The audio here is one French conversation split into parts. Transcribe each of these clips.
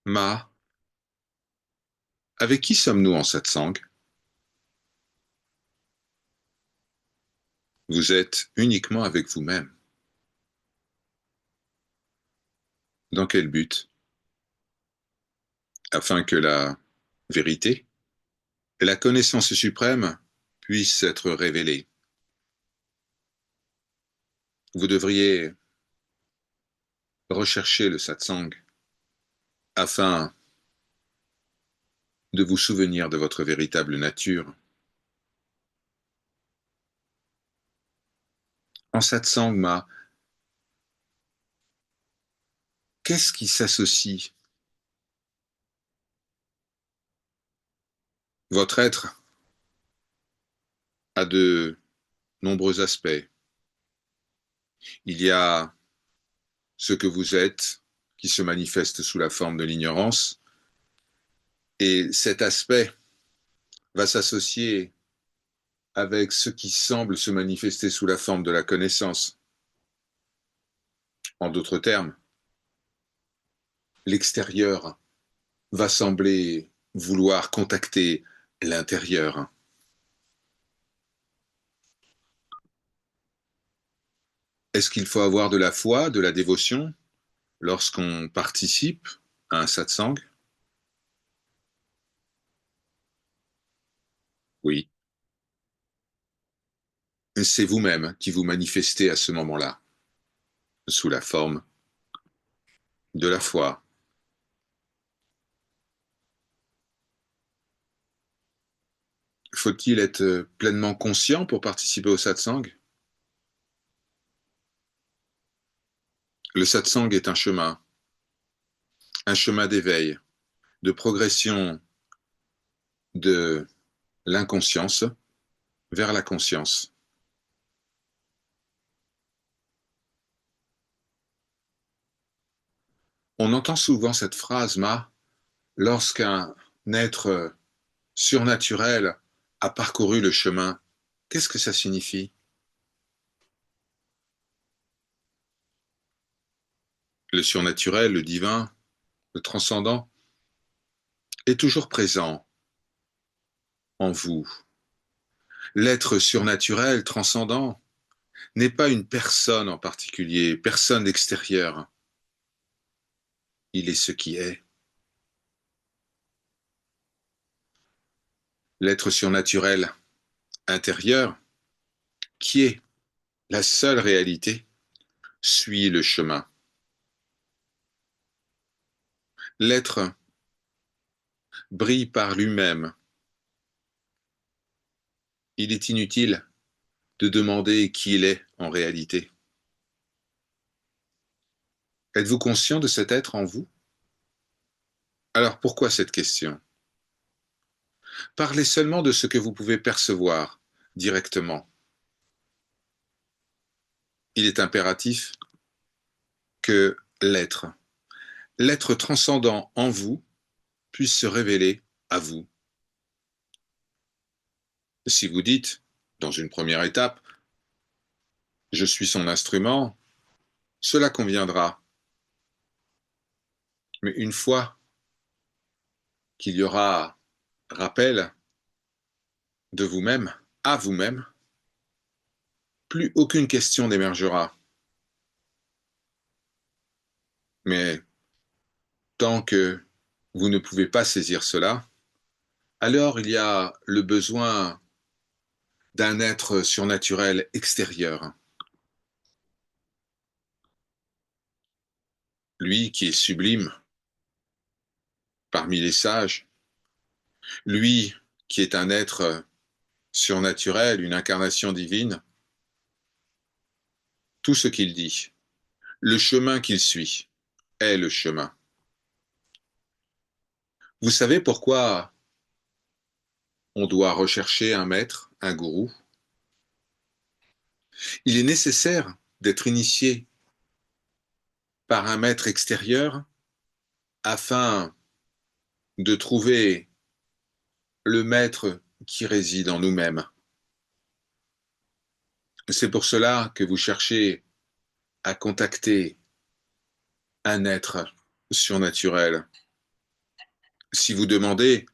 Ma, avec qui sommes-nous en satsang? Vous êtes uniquement avec vous-même. Dans quel but? Afin que la vérité et la connaissance suprême puissent être révélées. Vous devriez rechercher le satsang afin de vous souvenir de votre véritable nature. En satsang, Ma, qu'est-ce qui s'associe? Votre être a de nombreux aspects. Il y a ce que vous êtes, qui se manifeste sous la forme de l'ignorance, et cet aspect va s'associer avec ce qui semble se manifester sous la forme de la connaissance. En d'autres termes, l'extérieur va sembler vouloir contacter l'intérieur. Est-ce qu'il faut avoir de la foi, de la dévotion lorsqu'on participe à un satsang? Oui. C'est vous-même qui vous manifestez à ce moment-là, sous la forme de la foi. Faut-il être pleinement conscient pour participer au satsang? Le satsang est un chemin d'éveil, de progression de l'inconscience vers la conscience. On entend souvent cette phrase, Ma, lorsqu'un être surnaturel a parcouru le chemin. Qu'est-ce que ça signifie? Le surnaturel, le divin, le transcendant est toujours présent en vous. L'être surnaturel, transcendant, n'est pas une personne en particulier, personne extérieure. Il est ce qui est. L'être surnaturel intérieur, qui est la seule réalité, suit le chemin. L'être brille par lui-même. Il est inutile de demander qui il est en réalité. Êtes-vous conscient de cet être en vous? Alors pourquoi cette question? Parlez seulement de ce que vous pouvez percevoir directement. Il est impératif que l'être transcendant en vous, puisse se révéler à vous. Si vous dites, dans une première étape, je suis son instrument, cela conviendra. Mais une fois qu'il y aura rappel de vous-même, à vous-même, plus aucune question n'émergera. Mais tant que vous ne pouvez pas saisir cela, alors il y a le besoin d'un être surnaturel extérieur. Lui qui est sublime parmi les sages, lui qui est un être surnaturel, une incarnation divine, tout ce qu'il dit, le chemin qu'il suit, est le chemin. Vous savez pourquoi on doit rechercher un maître, un gourou? Il est nécessaire d'être initié par un maître extérieur afin de trouver le maître qui réside en nous-mêmes. C'est pour cela que vous cherchez à contacter un être surnaturel. Si vous demandez,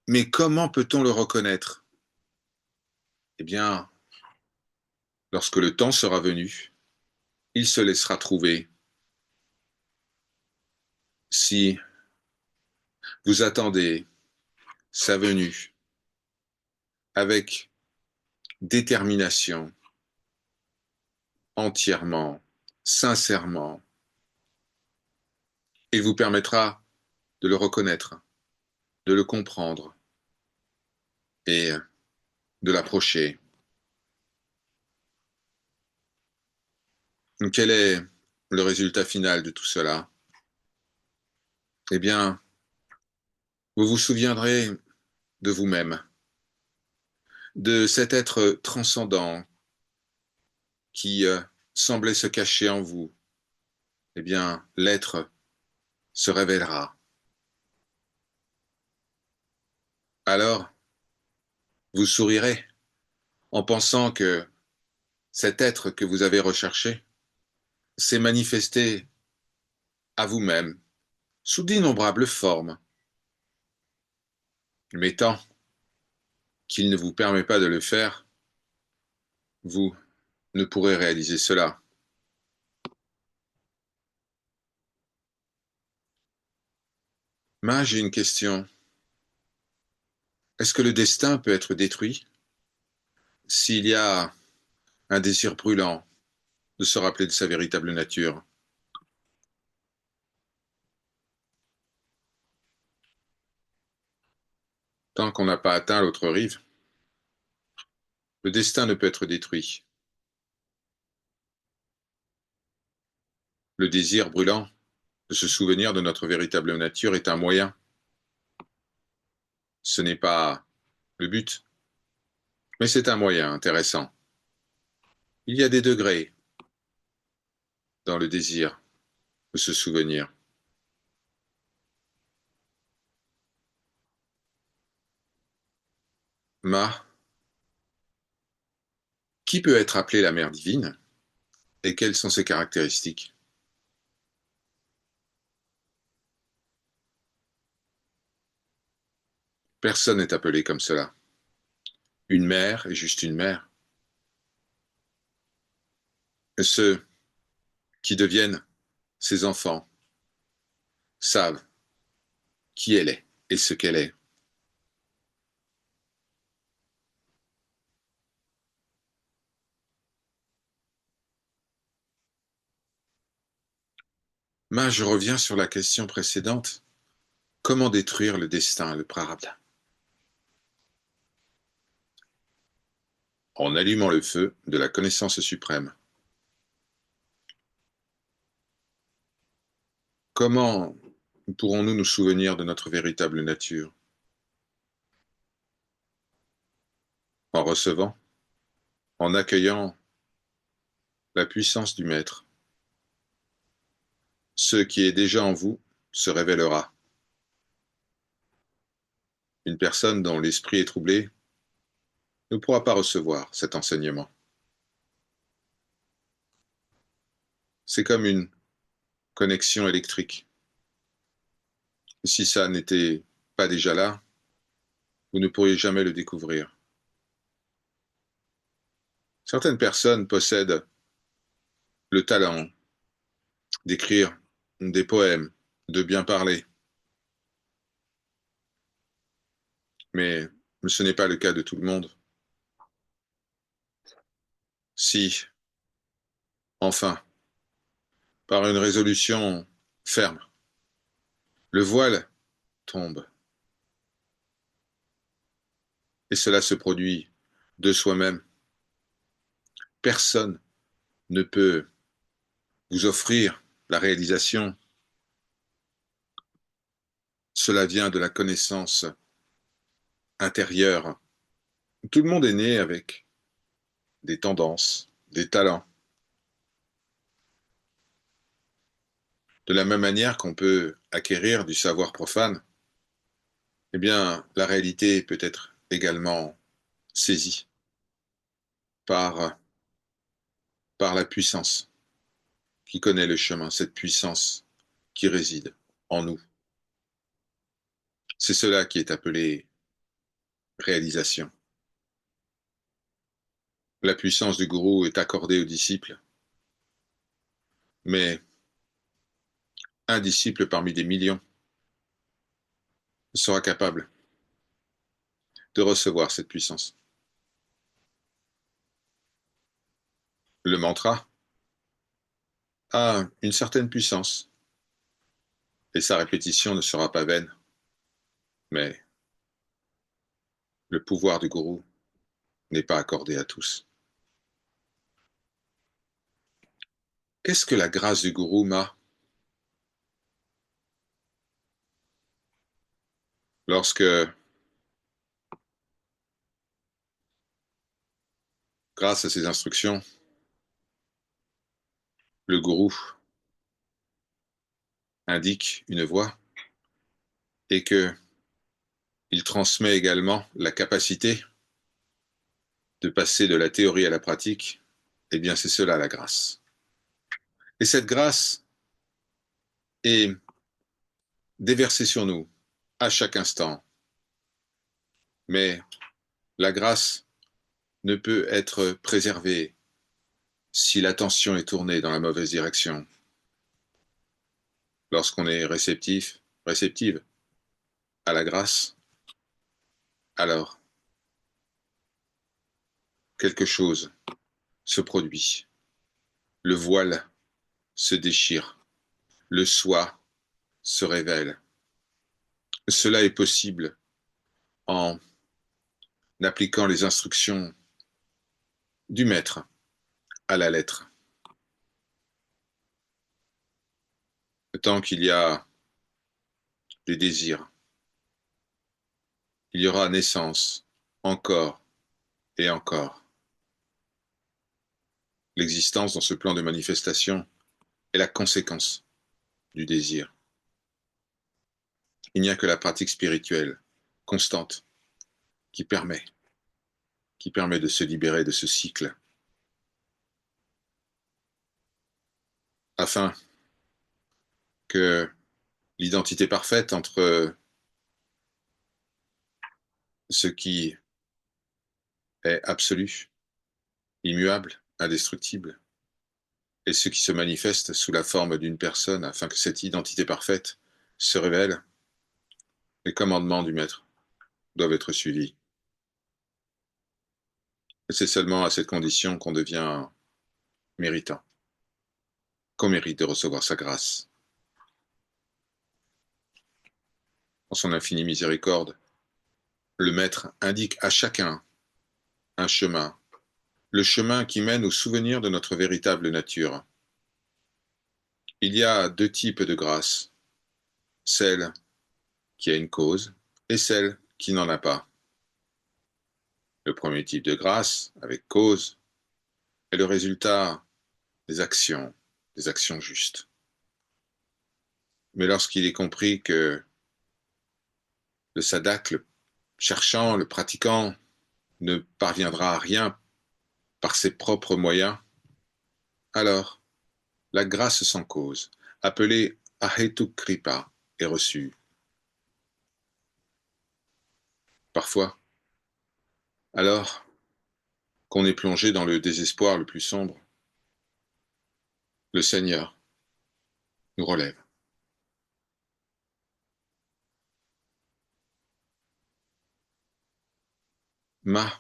mais comment peut-on le reconnaître? Eh bien, lorsque le temps sera venu, il se laissera trouver. Si vous attendez sa venue avec détermination, entièrement, sincèrement, il vous permettra de le reconnaître, de le comprendre et de l'approcher. Quel est le résultat final de tout cela? Eh bien, vous vous souviendrez de vous-même, de cet être transcendant qui semblait se cacher en vous. Eh bien, l'être se révélera. Alors, vous sourirez en pensant que cet être que vous avez recherché s'est manifesté à vous-même sous d'innombrables formes, mais tant qu'il ne vous permet pas de le faire, vous ne pourrez réaliser cela. Mais j'ai une question. Est-ce que le destin peut être détruit s'il y a un désir brûlant de se rappeler de sa véritable nature? Tant qu'on n'a pas atteint l'autre rive, le destin ne peut être détruit. Le désir brûlant de se souvenir de notre véritable nature est un moyen. Ce n'est pas le but, mais c'est un moyen intéressant. Il y a des degrés dans le désir de se souvenir. Ma, qui peut être appelée la mère divine et quelles sont ses caractéristiques? Personne n'est appelé comme cela. Une mère est juste une mère. Ceux qui deviennent ses enfants savent qui elle est et ce qu'elle est. Mais je reviens sur la question précédente. Comment détruire le destin, le prarabdha? En allumant le feu de la connaissance suprême. Comment pourrons-nous nous souvenir de notre véritable nature? En recevant, en accueillant la puissance du Maître. Ce qui est déjà en vous se révélera. Une personne dont l'esprit est troublé ne pourra pas recevoir cet enseignement. C'est comme une connexion électrique. Si ça n'était pas déjà là, vous ne pourriez jamais le découvrir. Certaines personnes possèdent le talent d'écrire des poèmes, de bien parler, mais ce n'est pas le cas de tout le monde. Si, enfin, par une résolution ferme, le voile tombe, et cela se produit de soi-même, personne ne peut vous offrir la réalisation. Cela vient de la connaissance intérieure. Tout le monde est né avec des tendances, des talents. De la même manière qu'on peut acquérir du savoir profane, eh bien, la réalité peut être également saisie par, par la puissance qui connaît le chemin, cette puissance qui réside en nous. C'est cela qui est appelé réalisation. La puissance du gourou est accordée aux disciples, mais un disciple parmi des millions sera capable de recevoir cette puissance. Le mantra a une certaine puissance et sa répétition ne sera pas vaine, mais le pouvoir du gourou n'est pas accordé à tous. Qu'est-ce que la grâce du gourou m'a? Lorsque, grâce à ses instructions, le gourou indique une voie et que il transmet également la capacité de passer de la théorie à la pratique, eh bien c'est cela la grâce. Et cette grâce est déversée sur nous à chaque instant. Mais la grâce ne peut être préservée si l'attention est tournée dans la mauvaise direction. Lorsqu'on est réceptive à la grâce, alors quelque chose se produit. Le voile se déchire, le soi se révèle. Cela est possible en appliquant les instructions du maître à la lettre. Tant qu'il y a des désirs, il y aura naissance, encore et encore. L'existence dans ce plan de manifestation est la conséquence du désir. Il n'y a que la pratique spirituelle constante qui permet, de se libérer de ce cycle, afin que l'identité parfaite entre ce qui est absolu, immuable, indestructible, et ce qui se manifeste sous la forme d'une personne, afin que cette identité parfaite se révèle, les commandements du Maître doivent être suivis. Et c'est seulement à cette condition qu'on devient méritant, qu'on mérite de recevoir sa grâce. En son infinie miséricorde, le Maître indique à chacun un chemin, le chemin qui mène au souvenir de notre véritable nature. Il y a deux types de grâce, celle qui a une cause et celle qui n'en a pas. Le premier type de grâce, avec cause, est le résultat des actions justes. Mais lorsqu'il est compris que le sadak, le cherchant, le pratiquant, ne parviendra à rien par ses propres moyens, alors la grâce sans cause, appelée Ahetuk Kripa, est reçue. Parfois, alors qu'on est plongé dans le désespoir le plus sombre, le Seigneur nous relève. Ma,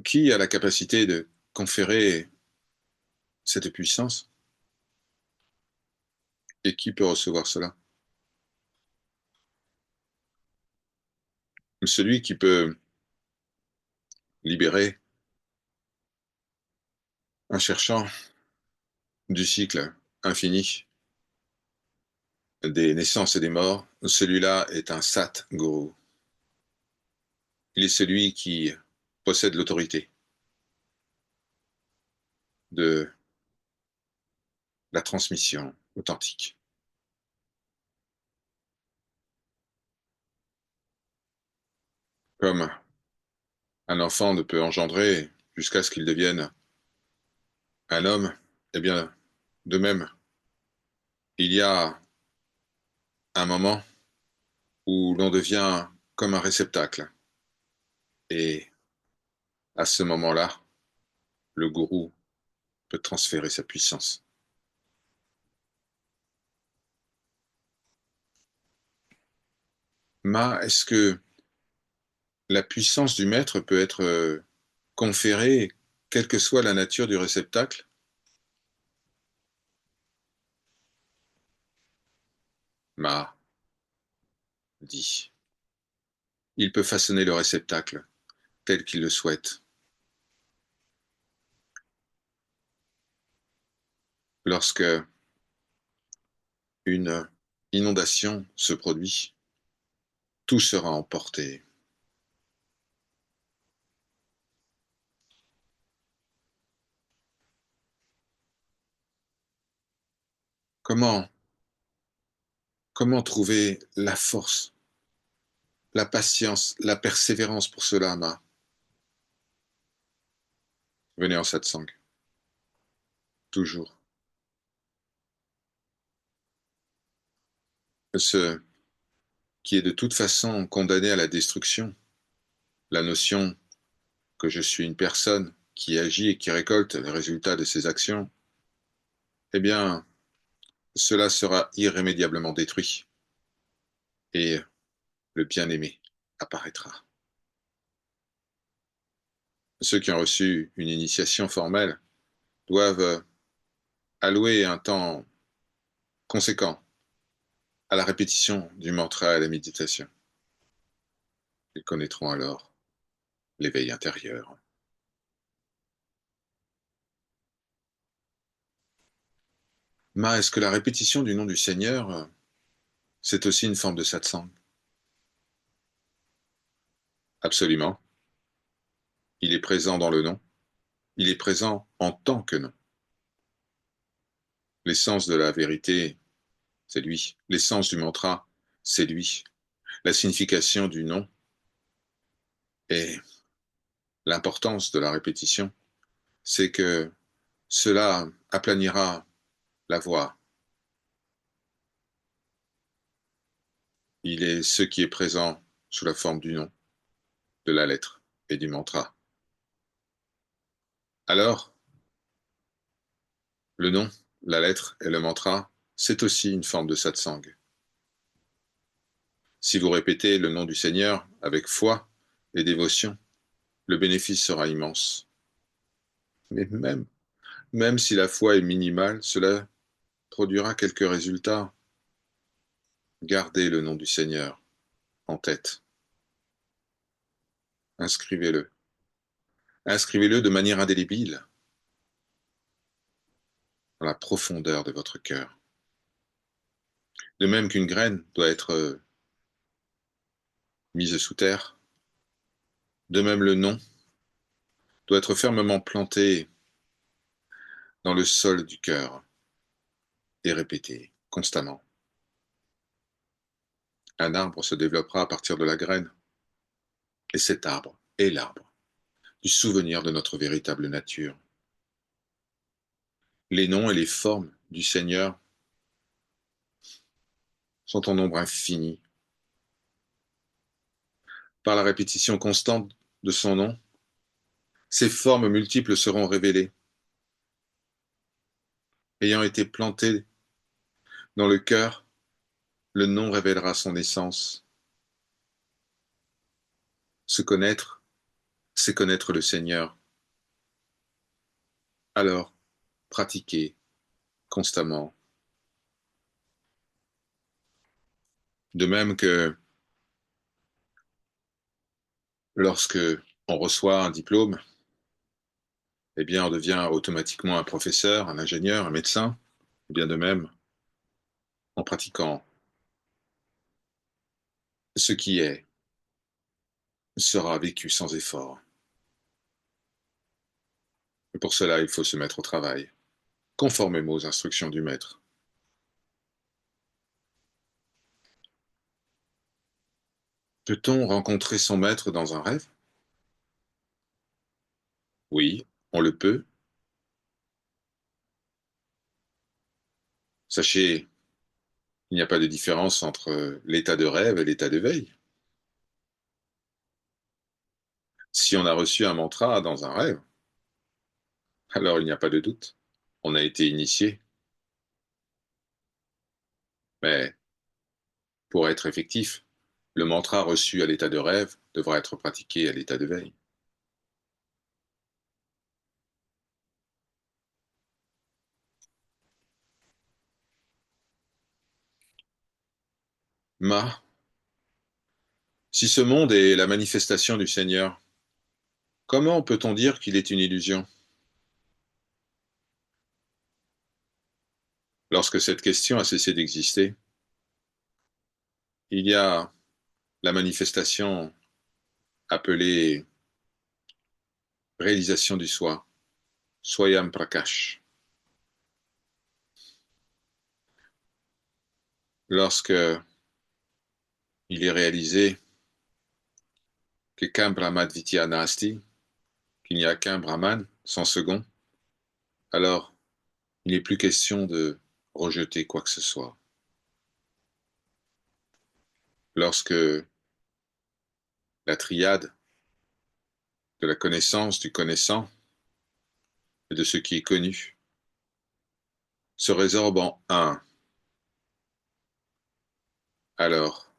qui a la capacité de conférer cette puissance et qui peut recevoir cela? Celui qui peut libérer un cherchant du cycle infini des naissances et des morts, celui-là est un Sat Guru. Il est celui qui possède l'autorité de la transmission authentique. Comme un enfant ne peut engendrer jusqu'à ce qu'il devienne un homme, eh bien, de même, il y a un moment où l'on devient comme un réceptacle. Et à ce moment-là, le gourou peut transférer sa puissance. Ma, est-ce que la puissance du maître peut être conférée, quelle que soit la nature du réceptacle? Ma dit, il peut façonner le réceptacle tel qu'il le souhaite. Lorsque une inondation se produit, tout sera emporté. Comment, comment trouver la force, la patience, la persévérance pour cela, Ma? Venez en satsang, toujours. Ce qui est de toute façon condamné à la destruction, la notion que je suis une personne qui agit et qui récolte les résultats de ses actions, eh bien, cela sera irrémédiablement détruit et le bien-aimé apparaîtra. Ceux qui ont reçu une initiation formelle doivent allouer un temps conséquent à la répétition du mantra et à la méditation. Ils connaîtront alors l'éveil intérieur. Ma, est-ce que la répétition du nom du Seigneur, c'est aussi une forme de satsang? Absolument. Il est présent dans le nom. Il est présent en tant que nom. L'essence de la vérité, c'est lui. L'essence du mantra, c'est lui. La signification du nom et l'importance de la répétition, c'est que cela aplanira la voix. Il est ce qui est présent sous la forme du nom, de la lettre et du mantra. Alors, le nom, la lettre et le mantra, c'est aussi une forme de satsang. Si vous répétez le nom du Seigneur avec foi et dévotion, le bénéfice sera immense. Mais même si la foi est minimale, cela produira quelques résultats. Gardez le nom du Seigneur en tête. Inscrivez-le. Inscrivez-le de manière indélébile dans la profondeur de votre cœur. De même qu'une graine doit être mise sous terre, de même le nom doit être fermement planté dans le sol du cœur et répété constamment. Un arbre se développera à partir de la graine, et cet arbre est l'arbre du souvenir de notre véritable nature. Les noms et les formes du Seigneur sont en nombre infini. Par la répétition constante de son nom, ces formes multiples seront révélées, ayant été plantées dans le cœur. Le nom révélera son essence. Se connaître, c'est connaître le Seigneur. Alors, pratiquez constamment. De même que lorsque on reçoit un diplôme, eh bien, on devient automatiquement un professeur, un ingénieur, un médecin. Eh bien, de même, en pratiquant, ce qui est sera vécu sans effort. Et pour cela, il faut se mettre au travail, conformément aux instructions du maître. Peut-on rencontrer son maître dans un rêve? Oui, on le peut. Sachez Il n'y a pas de différence entre l'état de rêve et l'état d'éveil. Si on a reçu un mantra dans un rêve, alors il n'y a pas de doute. On a été initié. Mais pour être effectif, le mantra reçu à l'état de rêve devra être pratiqué à l'état d'éveil. Ma, si ce monde est la manifestation du Seigneur, comment peut-on dire qu'il est une illusion? Lorsque cette question a cessé d'exister, il y a la manifestation appelée réalisation du soi, Swayam Prakash. Lorsque il est réalisé qu'Ekam Brahmadvitya Nasti, qu'il n'y a qu'un Brahman sans second, alors il n'est plus question de rejeter quoi que ce soit. Lorsque la triade de la connaissance, du connaissant et de ce qui est connu se résorbe en un, alors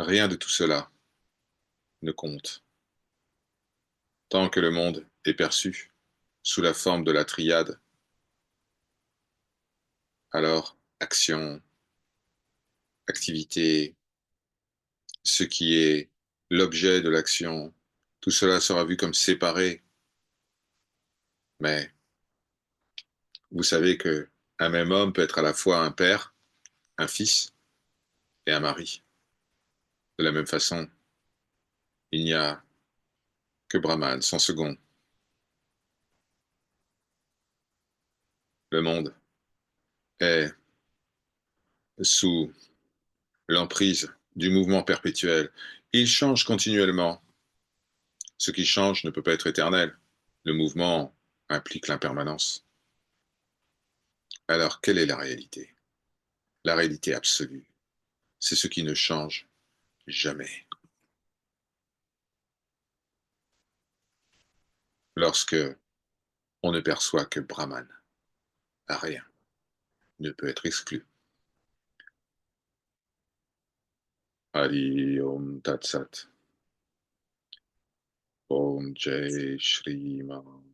rien de tout cela ne compte. Tant que le monde est perçu sous la forme de la triade, alors action, activité, ce qui est l'objet de l'action, tout cela sera vu comme séparé. Mais vous savez que un même homme peut être à la fois un père, un fils et un mari. De la même façon, il n'y a que Brahman, sans second. Le monde est sous l'emprise du mouvement perpétuel. Il change continuellement. Ce qui change ne peut pas être éternel. Le mouvement implique l'impermanence. Alors, quelle est la réalité? La réalité absolue, c'est ce qui ne change jamais. Lorsque on ne perçoit que Brahman, rien ne peut être exclu. Hari Om Tat Sat. Om Jai Shri Ram.